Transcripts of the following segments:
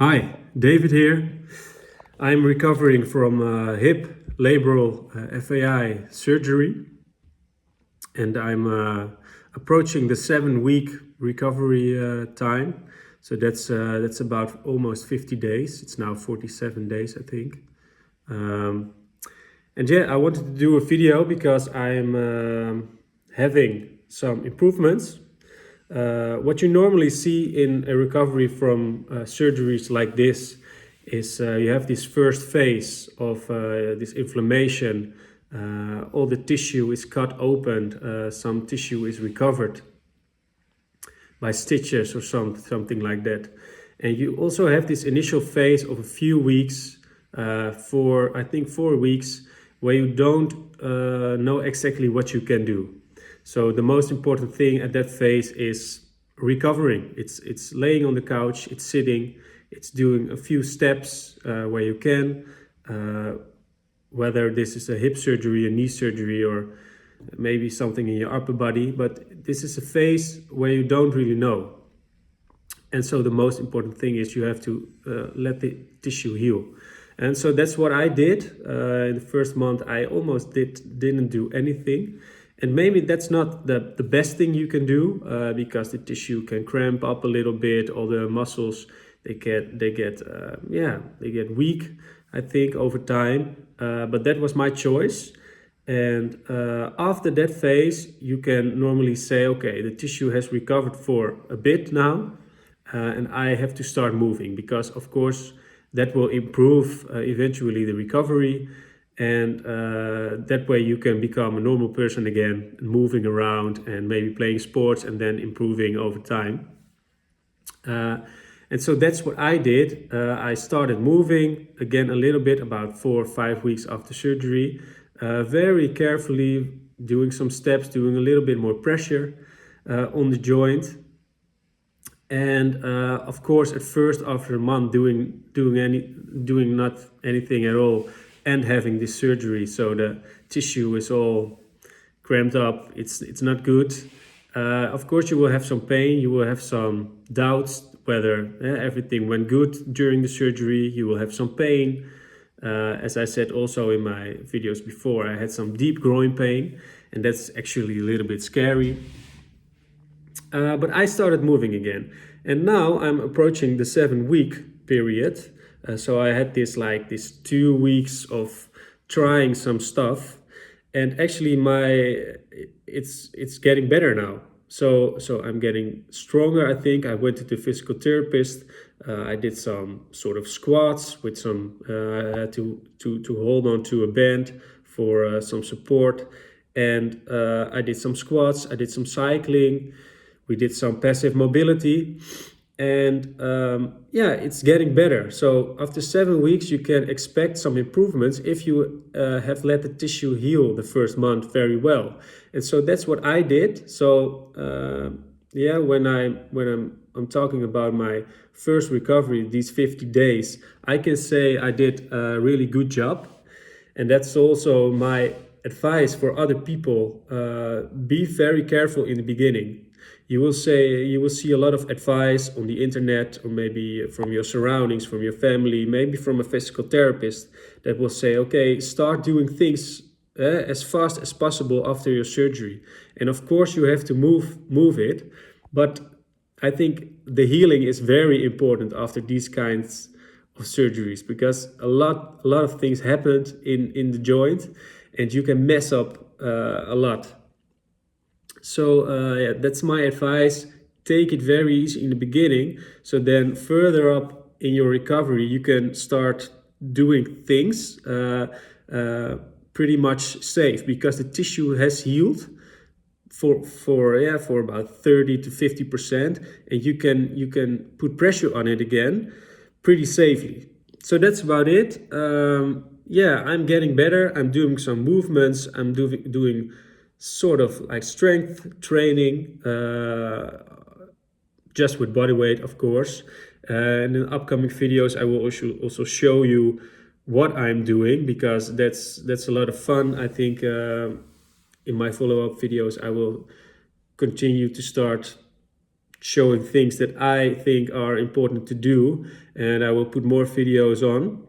Hi, David here. I'm recovering from hip labral FAI surgery, and I'm approaching the 7-week recovery time. So that's about almost 50 days. It's now 47 days, I think. And yeah, I wanted to do a video because I'm having some improvements. What you normally see in a recovery from surgeries like this is you have this first phase of this inflammation. All the tissue is cut open, some tissue is recovered by stitches or something like that. And you also have this initial phase of a few weeks, for I think 4 weeks, where you don't know exactly what you can do. So the most important thing at that phase is recovering. It's laying on the couch, it's sitting, it's doing a few steps where you can, whether this is a hip surgery, a knee surgery, or maybe something in your upper body. But this is a phase where you don't really know. And so the most important thing is you have to let the tissue heal. And so that's what I did. In the first month, I almost didn't do anything. And maybe that's not the best thing you can do, because the tissue can cramp up a little bit. All the muscles, they get weak, I think, over time. But that was my choice. And after that phase, you can normally say, okay, the tissue has recovered for a bit now, and I have to start moving, because of course that will improve eventually the recovery. And that way you can become a normal person again, moving around and maybe playing sports and then improving over time. And so that's what I did. I started moving again a little bit about 4 or 5 weeks after surgery, very carefully doing some steps, doing a little bit more pressure on the joint. And of course, at first, after a month doing not anything at all, and having this surgery, so the tissue is all cramped up, it's not good. Of course, you will have some pain, you will have some doubts whether everything went good during the surgery. You will have some pain. As I said also in my videos before, I had some deep groin pain, and that's actually a little bit scary. But I started moving again, and now I'm approaching the 7-week period. So I had this 2 weeks of trying some stuff, and actually it's getting better now. So I'm getting stronger. I think I went to the physical therapist. I did some sort of squats with some. I had to hold on to a band for some support, and I did some squats. I did some cycling. We did some passive mobility, and it's getting better. So after 7 weeks, you can expect some improvements if you have let the tissue heal the first month very well. And so that's what I did. So when I'm talking about my first recovery, these 50 days, I can say I did a really good job. And that's also my advice for other people. Be very careful in the beginning. You will see a lot of advice on the internet, or maybe from your surroundings, from your family, maybe from a physical therapist, that will say, okay, start doing things as fast as possible after your surgery. And of course you have to move it, but I think the healing is very important after these kinds of surgeries, because a lot of things happened in the joint, and you can mess up a lot. So that's my advice. Take it very easy in the beginning, so then further up in your recovery you can start doing things pretty much safe, because the tissue has healed for about 30 to 50%, and you can put pressure on it again pretty safely. So that's about it. I'm getting better. I'm doing some movements. I'm doing sort of like strength training, just with body weight, of course. And in upcoming videos, I will also show you what I'm doing, because that's a lot of fun. I think in my follow-up videos, I will continue to start showing things that I think are important to do, and I will put more videos on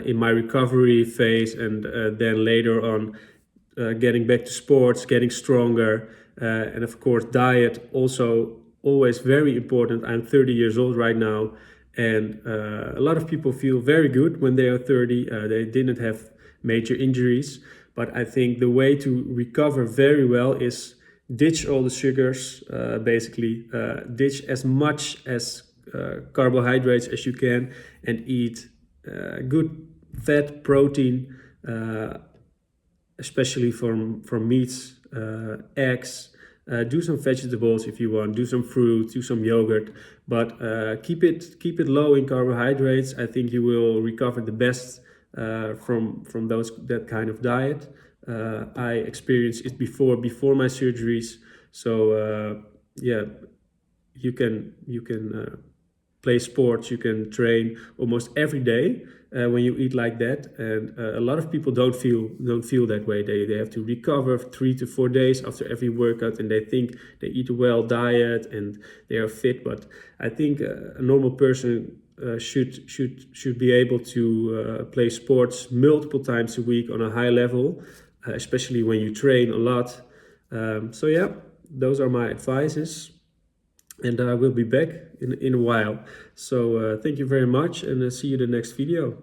in my recovery phase, and then later on getting back to sports, getting stronger, and of course diet also always very important. I'm 30 years old right now, and a lot of people feel very good when they are 30. They didn't have major injuries, but I think the way to recover very well is ditch all the sugars, basically ditch as much as carbohydrates as you can, and eat good fat, protein, especially from meats, eggs. Do some vegetables if you want. Do some fruit. Do some yogurt. But keep it low in carbohydrates. I think you will recover the best from that kind of diet. I experienced it before my surgeries. So yeah, you can play sports, you can train almost every day when you eat like that. And a lot of people don't feel that way. They have to recover 3 to 4 days after every workout, and they think they eat a well diet and they are fit. But I think a normal person should be able to play sports multiple times a week on a high level, especially when you train a lot. So yeah, those are my advices, and I will be back in a while. So thank you very much, and see you in the next video.